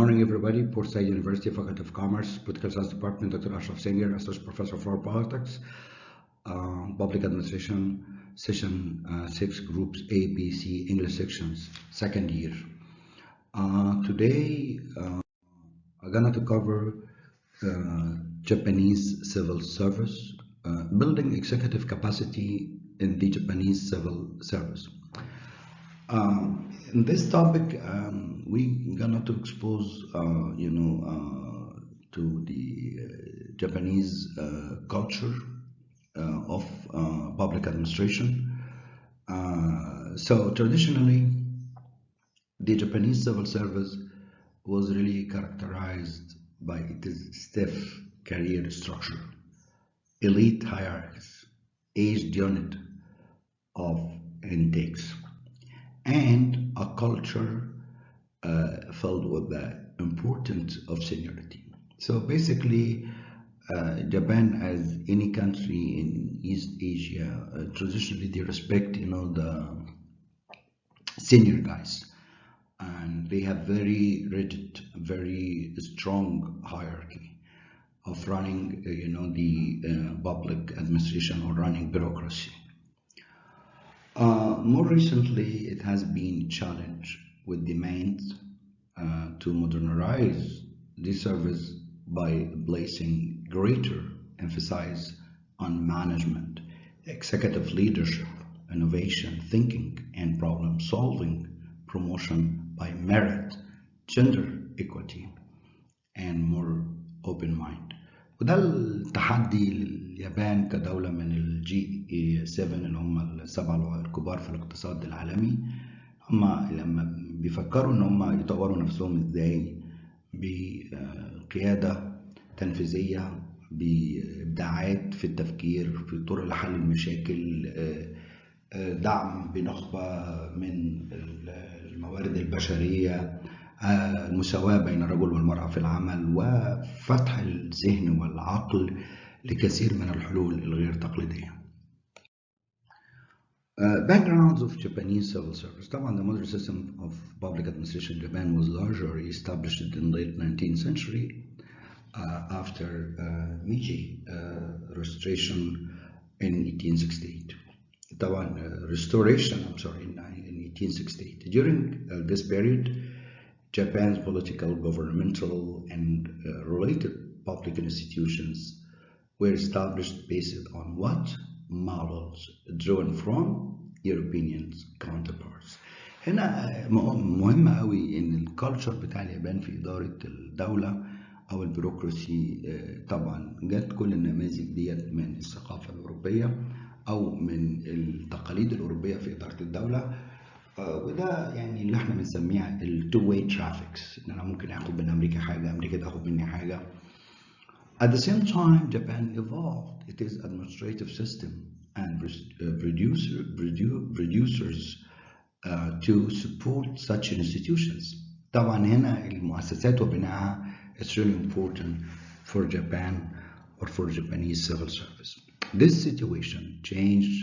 morning, everybody. Port Said University, Faculty of Commerce, Political Science Department, Dr. Ashraf Singh, Associate Professor for Politics, Public Administration, Session 6, Groups A, B, C, English sections, second year. Today, I'm going to cover Japanese civil service, building executive capacity in the Japanese civil service. In this topic, we're gonna to expose, to the Japanese culture of public administration. So traditionally, the Japanese civil service was really characterized by its stiff career structure, elite hierarchies, aged unit of intakes, and a culture filled with the importance of seniority. So basically, Japan, as any country in East Asia, traditionally they respect, the senior guys, and they have very rigid, very strong hierarchy of running, the public administration or running bureaucracy. More recently, it has been challenged with demands to modernize the service by placing greater emphasis on management, executive leadership, innovation, thinking, and problem solving, promotion by merit, gender equity, and more open mind. وده التحدي لليابان كدولة من الجي 7 اللي هم السبعة الكبار في الاقتصاد العالمي. هم لما بيفكروا ان هم يطوروا نفسهم ازاي بقيادة تنفيذية، بإبداعات في التفكير، في طرق لحل المشاكل، دعم بنخبة من الموارد البشرية، المساواة بين الرجل والمرأة في العمل، وفتح الذهن والعقل لكثير من الحلول الغير تقليدية. Backgrounds of Japanese civil service. طبعا the modern system of public administration in Japan was largely established in the late 19th century after Meiji restoration in 1868. طبعا restoration, in 1868. During this period, Japan's political, governmental, and related public institutions were established based on what? Models drawn from European counterparts. هنا مهم قوي ان الكالتشر بتاع اليابان في إدارة الدولة أو البيروقراسي. طبعا جت كل النماذج ديت من الثقافة الأوروبية أو من التقاليد الأوروبية في إدارة الدولة، وده يعني اللي احنا بنسميها التو واي ترافيكس، ان انا ممكن اخد من امريكا حاجه، امريكا تاخد مني حاجه. At the same time, Japan evolved its administrative system and producers to support such institutions. طبعا هنا المؤسسات وبنائها is really important for Japan or for Japanese civil service. This situation changed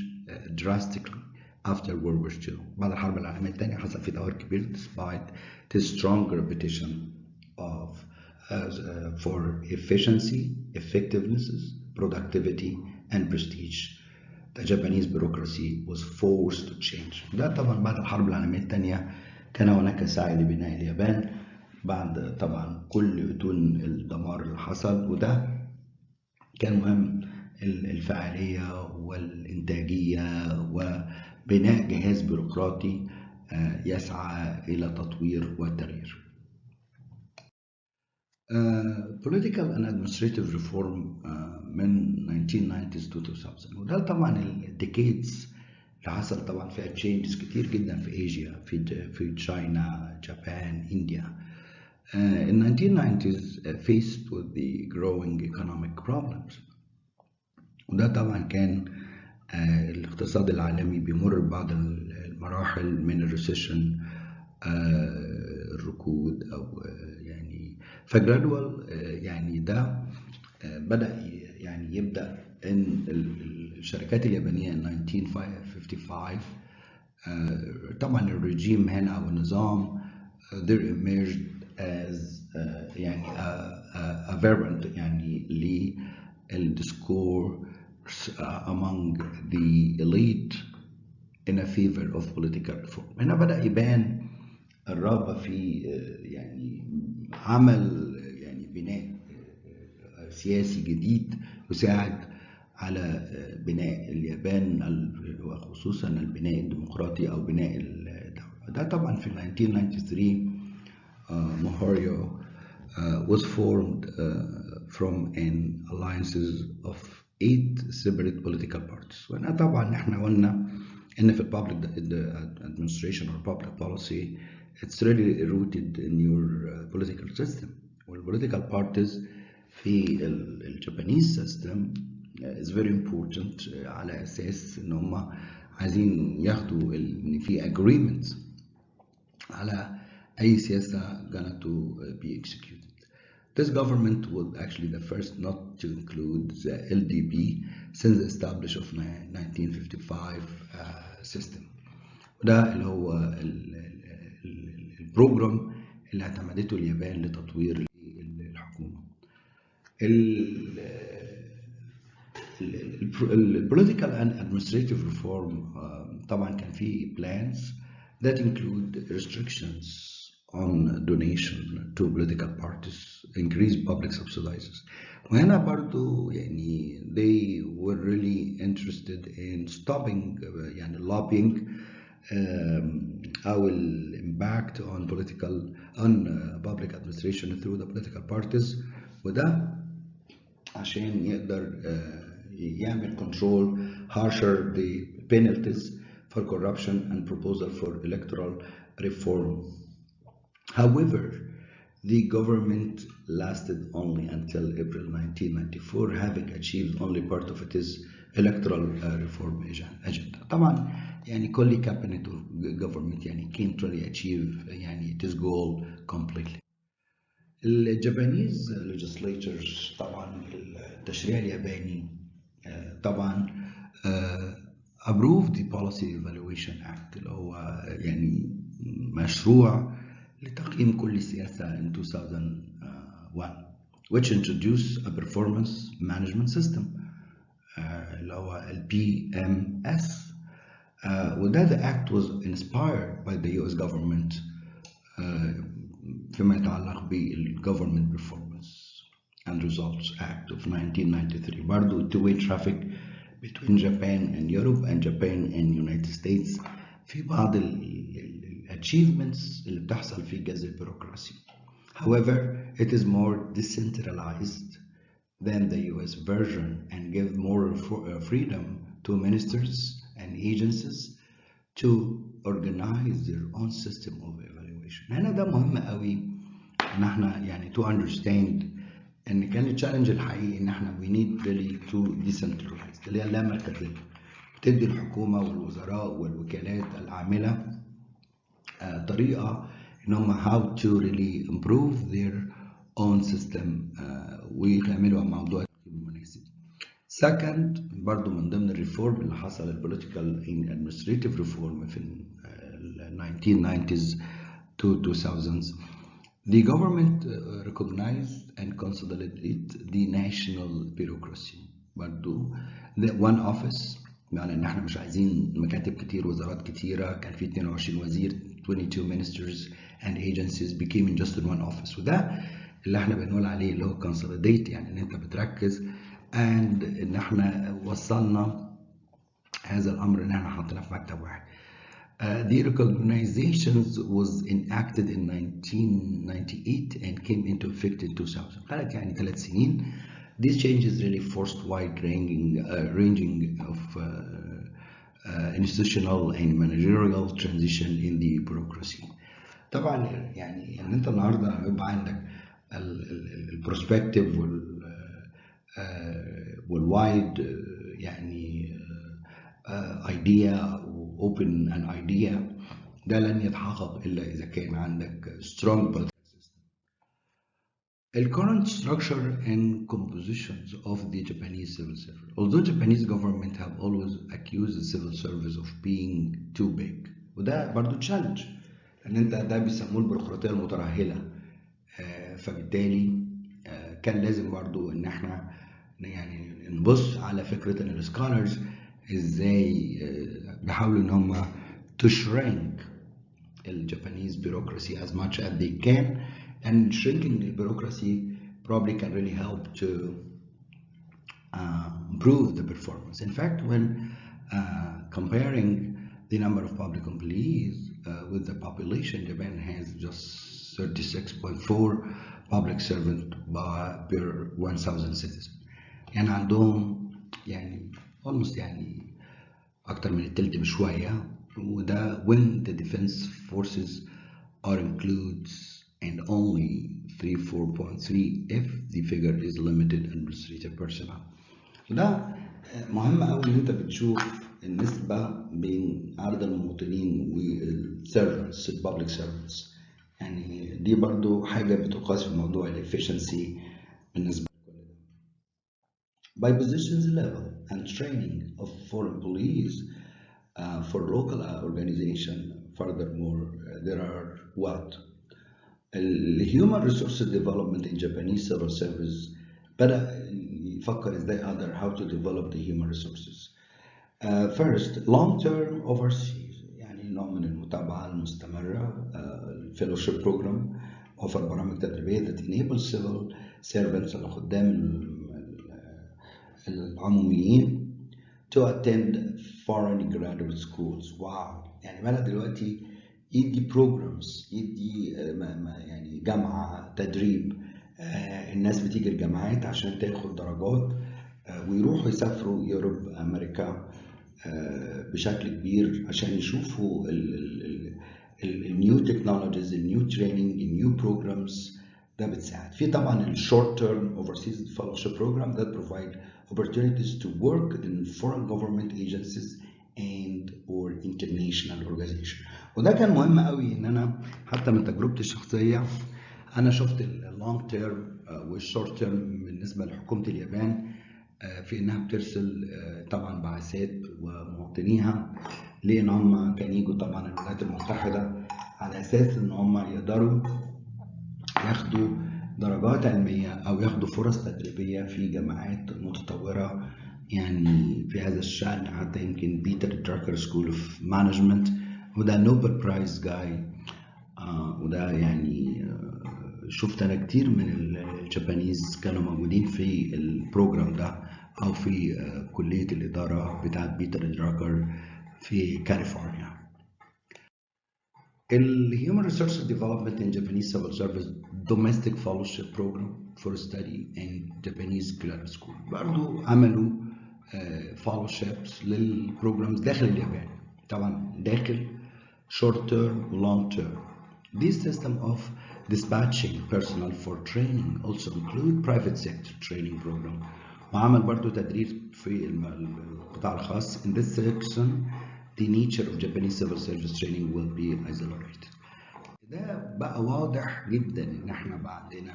drastically after World War II. بعد الحرب العالمية الثانية حصل في تغير كبير despite the strong repetition of for efficiency, effectiveness, productivity, and prestige. The Japanese bureaucracy was forced to change. ده طبعا بعد الحرب العالمية الثانية كان هناك سعي لبناء اليابان بعد طبعا كل أتون الدمار اللي حصل، وده كان مهم الفعالية والإنتاجية وبناء جهاز بيروقراطي يسعى إلى تطوير والتغيير. Political and administrative reform من 1990s to 2000، وده طبعا الديكيدز اللي حصل طبعا فيها تشينجز كتير جدا في ايجيا، في تشاينا، جابان، انديا. In 1990s faced with the growing economic problems، وده طبعا كان الاقتصاد العالمي بيمر ببعض المراحل من الريسيشن، الركود او يعني فجرادوال. يعني ده بدأ يعني يبدأ ان الشركات اليابانية 1955 طبعا الرجيم هنا او النظام there emerged as يعني a variant يعني للديسكور among the elite in a favor of political reform. هنا بدأ يبان الرغبة في يعني عمل يعني بناء سياسي جديد يساعد على بناء اليابان وخصوصا البناء الديمقراطي أو بناء الدولة. ده طبعا في 1993 Mohorio was formed from an alliances of 8 separate political parties. وأنا طبعا احنا قلنا إن في public administration or public policy it's really rooted in your political system. والpolitical parties في الجابانيز system is very important على أساس إن هم عايزين ياخدوا إن في agreements على أي سياسة gonna to be executed. This government was actually the first not to include the LDP since the establishment of 1955 system. وده اللي هو البروجرام اللي اعتمدته اليابان لتطوير الحكومة. political and administrative reform طبعا كان فيه plans that include restrictions on donation to political parties, increase public subsidies. وهنا برضو يعني they were really interested in stopping يعني lobbying أو impact on public administration through the political parties. وده عشان يقدر يعمل control harsher the penalties for corruption and proposal for electoral reform. However, the government lasted only until April 1994, having achieved only part of its electoral reform agenda. طبعا يعني كل cabinet or government يعني can't really achieve يعني this goal completely. الجابانيز legislators طبعا التشريع الياباني طبعا approved the policy evaluation act اللي هو يعني مشروع لتقييم كل سياسة in 2001 which introduced a performance management system اللي هو ال PMS. وده the act was inspired by the US government فيما يتعلق بال Government Performance and Results Act of 1993. برضو two-way traffic between Japan and Europe and Japan and United States في بعض achievements اللي بتحصل في جذر البيروقراطي. However, it is more decentralized than the US version and gives more freedom to ministers and agencies to organize their own system of evaluation. هنا ده مهم قوي ان احنا يعني to understand ان كان التشالنج الحقيقي ان احنا we need really to decentralize اللي هي اللامركزية، بتدي الحكومة والوزراء والوكالات العاملة طريقة ان هم how to really improve their own system ويعملوا موضوع المناسب. Second برضو من ضمن الريفورم اللي حصل البوليتيكال and administrative reform في ال 1990s to 2000s, the government recognized and consolidated the national bureaucracy. برضو the one office يعني ان احنا مش عايزين مكاتب كتير وزارات كتيرة، كان في 22 وزير 22 ministers and agencies became in just in one office. وده اللي احنا بنقول عليه اللي هو consolidate يعني ان انت بتركز and ان احنا وصلنا هذا الامر ان احنا حطينا في مكتب واحد. The recognitions was enacted in 1998 and came into effect in 2000. خلت يعني 3 سنين. These changes really forced wide ranging of institutional and managerial transition in the bureaucracy. طبعا يعني ان انت النهارده لما يبقى عندك البروسبكتيف والوايد يعني idea و open an idea ده لن يتحقق إلا إذا كان عندك strong political system. The current structure and compositions of the Japanese civil service. Although Japanese government have always accused the civil service of being too big وده برضو challenge لأن أنت ده بيسموه البيروقراطية المترهلة فبالتالي كان لازم برضو ان احنا يعني نبص على فكرة ان السكولرز ازاي بيحاولوا ان هم to shrink the Japanese bureaucracy as much as they can, and shrinking the bureaucracy probably can really help to improve the performance. In fact, when comparing the number of public employees with the population, Japan has just 36.4 public servants per 1,000 citizens. يعني عندهم يعني almost يعني أكتر من التلت بشوية، وده when the defense forces are included, and only 4.3 if the figure is limited administrative personnel. ده مهم قوي ان انت بتشوف النسبة بين عدد المواطنين والسيرفنتس البابليك سيرفنتس. يعني دي برضو حاجة بتقاس في موضوع الافشنسي بالنسبة لكل ده. By positions level and training of foreign employees for local organization, furthermore there are what? Human resources development in Japanese civil service بدأ يفكر ازاي اقدر how to develop the human resources. First, long-term overseas، يعني نوع من المتابعة المستمرة. fellowship program offer برامج تدريبية that enable civil servants الخدام العموميين to attend foreign graduate schools. واو، يعني بدأ دلوقتي يدي programs، يدي يعني جامعة تدريب. الناس بتيجي الجامعات عشان تاخد درجات ويروحوا يسافروا يوروب امريكا بشكل كبير عشان يشوفوا النيو تكنولوجيز، النيو تريننج، النيو بروجرامز. ده بتساعد. في طبعا الشورت تيرم اوفرسيز فellowship program that provide opportunities to work in foreign government agencies and or international organization. وده كان مهم قوي ان انا حتى من تجربتي الشخصيه انا شفت اللونج تيرم والشورت تيرم بالنسبه لحكومه اليابان في انها بترسل طبعا بعثات ومواطنيها لان هم كانوا يجوا طبعا الولايات المتحده على اساس ان هم يقدروا ياخدوا درجات علميه او ياخدوا فرص تدريبيه في جامعات متطوره يعني في هذا الشأن. حتى يمكن بيتر دراكر سكول اوف مانجمنت وده نوبل برايز جاي، وده يعني شفت انا كتير من الجابانيز كانوا موجودين في البروجرام ده او في كلية الإدارة بتاعت بيتر دراكر في كاليفورنيا. Human Resources Development in Japanese Civil Service Domestic Fellowship Program for Study in Japanese Graduate School برضو عملوا fellowships للبروجرامز داخل اليابان، طبعا داخل short term long term. This system of dispatching personnel for training also include private sector training program. وعمل برضو تدريب في القطاع الخاص. In this section the nature of Japanese civil service training will be isolated. ده بقى واضح جدا ان احنا بقى عندنا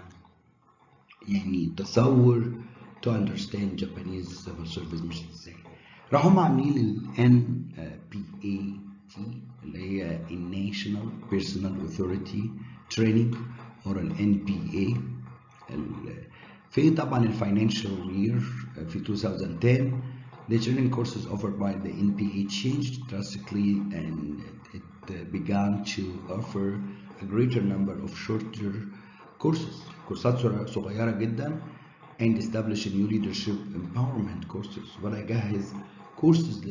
يعني تصور to understand Japanese civil service مش ازاي. راحوا هم عاملين ال NPAT اللي هي National Personal Authority Training or ال NPA. في طبعا الفاينانشال يير في 2010 the training courses offered by the NPA changed drastically and it began to offer a greater number of shorter courses. كورسات صغيرة جدا and establish new leadership empowerment courses. ولا يجهز courses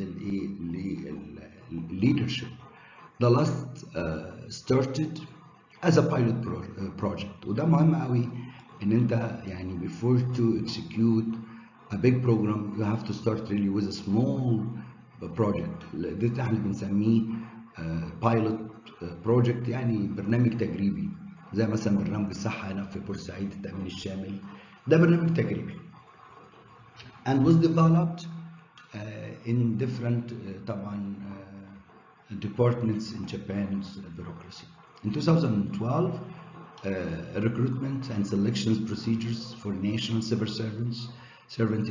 leadership. The last started as a pilot project. وده مهم قوي ان انت يعني before to execute a big program you have to start really with a small project. ده احنا بنسميه pilot project، يعني برنامج تجريبي زي مثلا برنامج الصحة هنا في بورسعيد التأمين الشامل، ده برنامج تجريبي and was developed in different طبعا departments in Japan's bureaucracy. In 2012 recruitment and selections procedures for national civil servants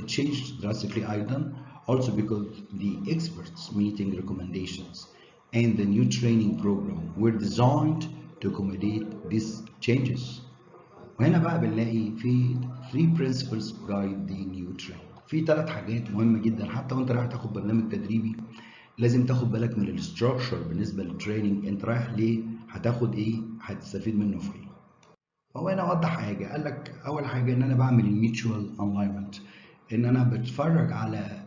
changed drastically أيضا, also because the experts meeting recommendations and the new training program were designed to accommodate these changes. وهنا بقى بنلاقي في 3 principles guide the new train. في 3 حاجات مهمة جدا حتى وانت رايح تاخد برنامج تدريبي لازم تاخد بالك من الاستراكشر بالنسبة للتريننج. انت رايح ليه؟ هتاخد ايه؟ هتستفيد منه في ايه؟ هو هنا وضح حاجة، قال لك أول حاجة إن أنا بعمل الميوتشوال ألاينمنت، إن أنا بتفرج على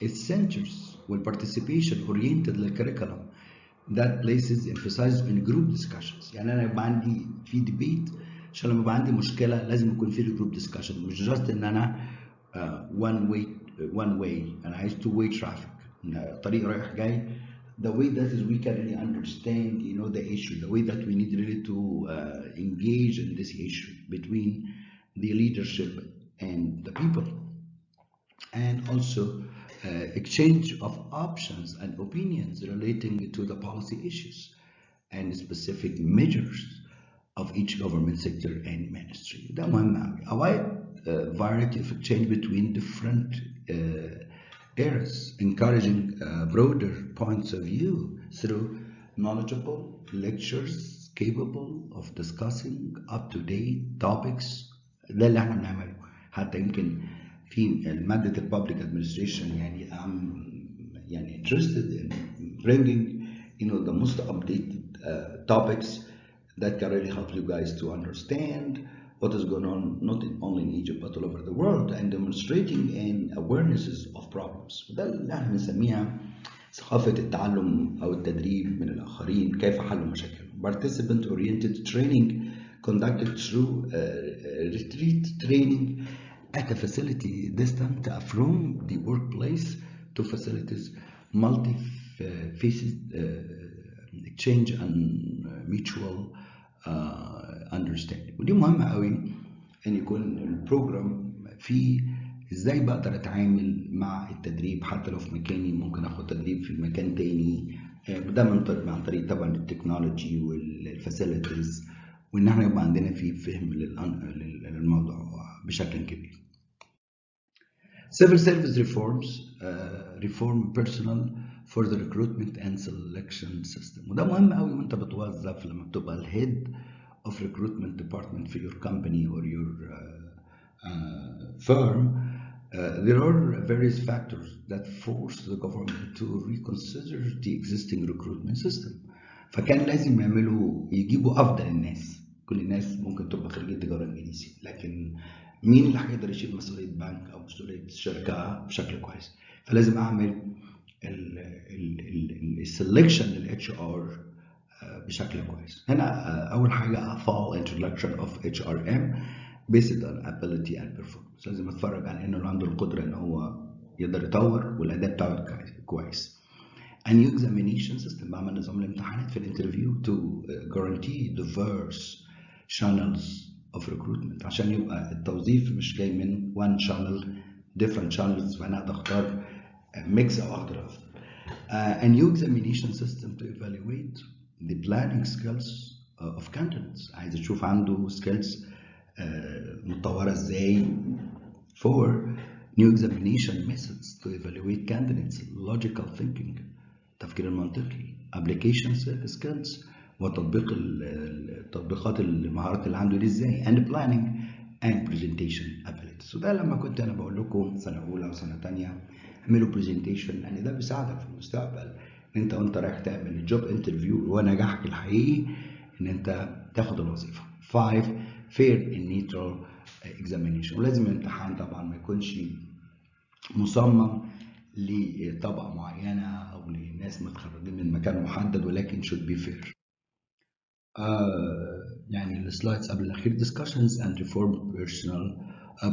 السنجرز والبارتيسيبيشن أورينتد للكريكولم that places emphasis in group discussions. يعني أنا يبقى عندي في ديبيت عشان لما يبقى عندي مشكلة لازم يكون في جروب ديسكشن، مش جاست إن أنا one way أنا عايز two way traffic، طريق رايح جاي. The way that is we can really understand, the issue, the way that we need really to engage in this issue between the leadership and the people, and also exchange of options and opinions relating to the policy issues and specific measures of each government sector and ministry. ده مهم قوي. A wide variety of exchange between different areas, encouraging broader points of view through knowledgeable lectures capable of discussing up-to-date topics. ده اللي احنا بنعمله. حتى يمكن في مادة البابليك administration يعني I'm interested in bringing the most updated topics that can really help you guys to understand what is going on not only in Egypt but all over the world, and demonstrating and awarenesses of problems. وده اللي احنا بنسميها ثقافة التعلم أو التدريب من الآخرين، كيف حل مشاكل. Participant oriented training conducted through retreat training at a facility distant from the workplace to facilities multi-faceted exchange and mutual understanding. ودي مهمة قوي ان يكون البروجرام فيه ازاي بقدر اتعامل مع التدريب حتى لو في مكاني ممكن اخد تدريب في مكان تاني. ده عن طريق طبعا التكنولوجي والفاسيلتيز، وان احنا يبقى عندنا فيه فهم للموضوع بشكل كبير. Civil service reforms reform personnel for the recruitment and selection system. وده مهم قوي وانت بتوظف لما بتبقى الهيد of recruitment department في your company or your firm. There are various factors that force the government to reconsider the existing recruitment system. فكان لازم يجيبوا افضل الناس. كل الناس ممكن تبقى خريجة تجارة انجليزي، لكن مين اللي هيقدر يشيل مسؤولية بنك أو مسؤولية شركة بشكل كويس؟ فلازم أعمل السلكشن للاتش ار بشكل كويس. هنا أول حاجة fall introduction of HRM based on ability and performance. لازم أتفرج على إنه عنده القدرة إن هو يقدر يطور والأداء بتاعه كويس. A new examination system، بعمل نظام الامتحانات في الانترفيو to guarantee diverse channels of recruitment عشان يبقى التوظيف مش جاي من one channel different channels فأنا أقدر أختار mix أو أقدر a new examination system to evaluate the planning skills of candidates. عايز أشوف عنده skills متطورة إزاي. for new examination methods to evaluate candidates logical thinking، التفكير المنطقي، application skills وتطبيق التطبيقات المهارات اللي عنده دي ازاي، and planning and presentation abilities. وده لما كنت انا بقول لكم سنه اولى وسنه ثانيه اعملوا برزنتيشن، لان ده بيساعدك في المستقبل ان انت وانت رايح تعمل الجوب انترفيو ونجاحك الحقيقي ان انت تاخد الوظيفه. 5 fair and neutral examination. ولازم الامتحان طبعا ما يكونش مصمم لطبقه معينه او لناس متخرجين من مكان محدد، ولكن should be fair. يعني السلايدز قبل الاخير discussions and reform personal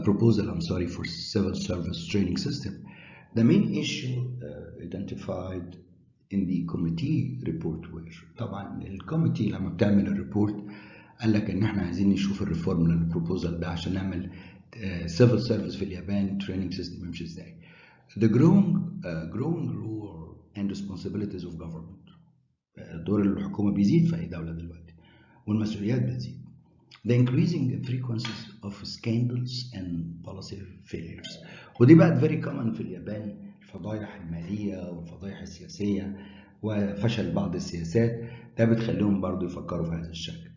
proposal for civil service training system. The main issue identified in the committee report were طبعا الكوميتي لما بتعمل الريبورت قال لك ان احنا عايزين نشوف الريفورم للبروبوزال ده عشان نعمل civil service في اليابان training system يمشي ازاي. The growing role and responsibilities of government. دور الحكومة بيزيد في أي دولة دلوقتي والمسؤوليات بتزيد. The increasing frequencies of scandals and policy failures. ودي بقت very common في اليابان، الفضايح المالية والفضايح السياسية وفشل بعض السياسات، ده بتخليهم برضو يفكروا في هذا الشكل.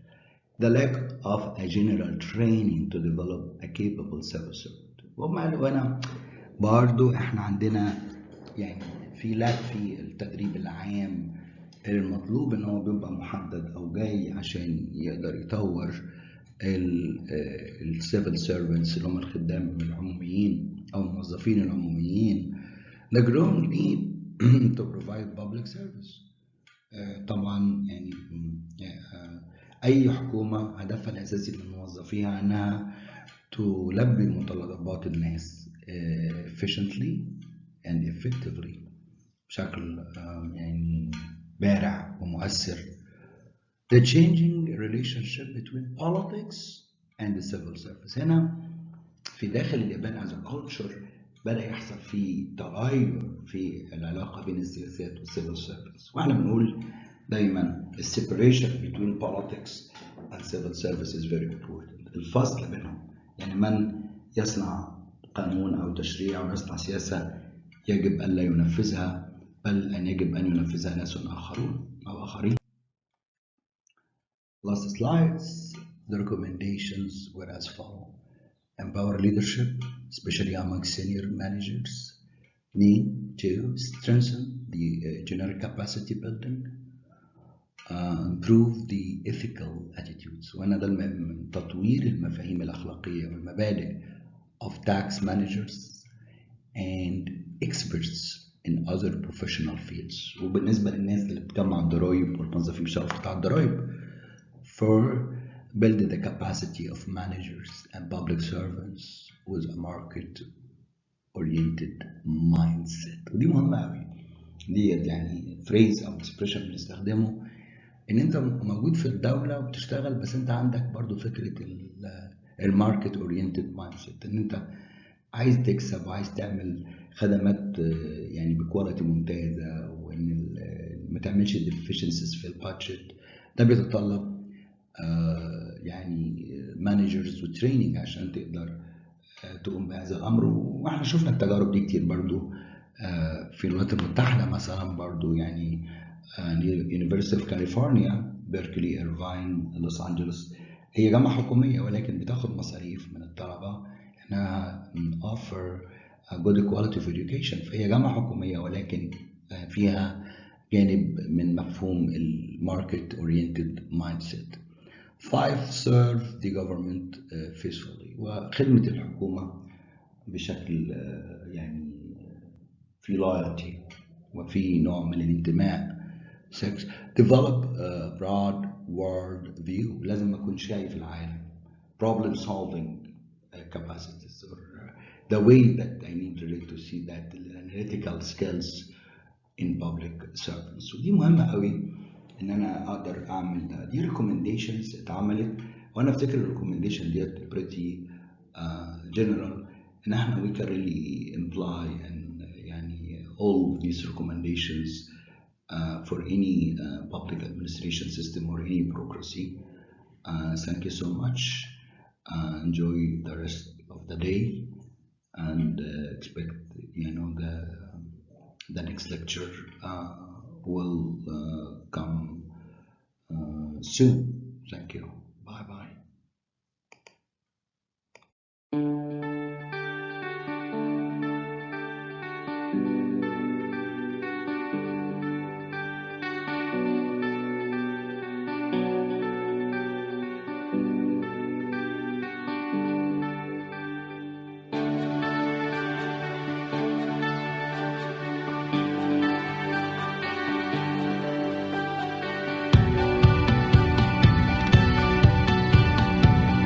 the lack of a general training to develop a capable civil servant. وهم قالوا هنا برضو احنا عندنا يعني في lack في التدريب العام المطلوب ان هو بيبقى محدد او جاي عشان يقدر يطور السيفل سيرفنتس اللي هم الخدام العموميين او الموظفين العموميين. The growing need to provide public service. طبعا يعني اي حكومه هدفها الاساسي من موظفيها انها تلبي متطلبات الناس efficiently and effectively بشكل يعني بارع ومؤثر. The changing relationship between politics and the civil service. هنا في داخل اليابان as a culture بدأ يحصل فيه تغير في العلاقة بين السياسات والcivil service. واحنا بنقول دايما separation between politics and civil service is very important. الفصل بينهم، يعني من يصنع قانون أو تشريع أو يصنع سياسة يجب ألا ينفذها، بل أن يجب أن ينفذها ناس آخرون أو آخرين. Last slides, the recommendations were as follows. Empower leadership, especially among senior managers. Need to strengthen the generic capacity building. Improve the ethical attitudes. وأنا ده من تطوير المفاهيم الأخلاقية والمبادئ of tax managers and experts in other professional fields. وبالنسبة للناس اللي بتجمع الضرايب والموظفين بيشتغلوا في قطاع الضرايب. For build the capacity of managers and public servants with a market-oriented mindset. ودي مهمة أوي. ديت يعني phrase أو expression بنستخدمه إن أنت موجود في الدولة وبتشتغل، بس أنت عندك برضو فكرة market-oriented mindset، إن أنت عايز تكسب وعايز تعمل خدمات يعني بكواليتي ممتازة، وإن ما تعملش deficiencies في البادجت. ده بيتطلب يعني مانجرز وتريننج عشان تقدر تقوم بهذا الامر. واحنا شفنا التجارب دي كتير برضو في الولايات المتحده مثلا، برضو يعني يونيفرسيتي اوف كاليفورنيا، بيركلي، ايرفاين، لوس انجلوس، هي جامعه حكوميه ولكن بتاخد مصاريف من الطلبه انها offer good quality of education. فهي جامعه حكوميه ولكن فيها جانب من مفهوم الماركت oriented mindset. 5. Serve the government faithfully. وخدمة الحكومة بشكل يعني في loyalty وفي نوع من الانتماء. 6. Develop a broad world view. لازم أكون شايف العالم. Problem solving capacities, or the way that I need really to see that analytical skills in public servants. ودي مهمة قوي ان انا اقدر اعمل ده. دي recommendations اتعملت، وانا افتكر الريكومنديشن ديت pretty general، ان احنا we can really imply and يعني all of these recommendations for any public administration system or any bureaucracy. Thank you so much. Enjoy the rest of the day and expect the next lecture will come soon. Thank you.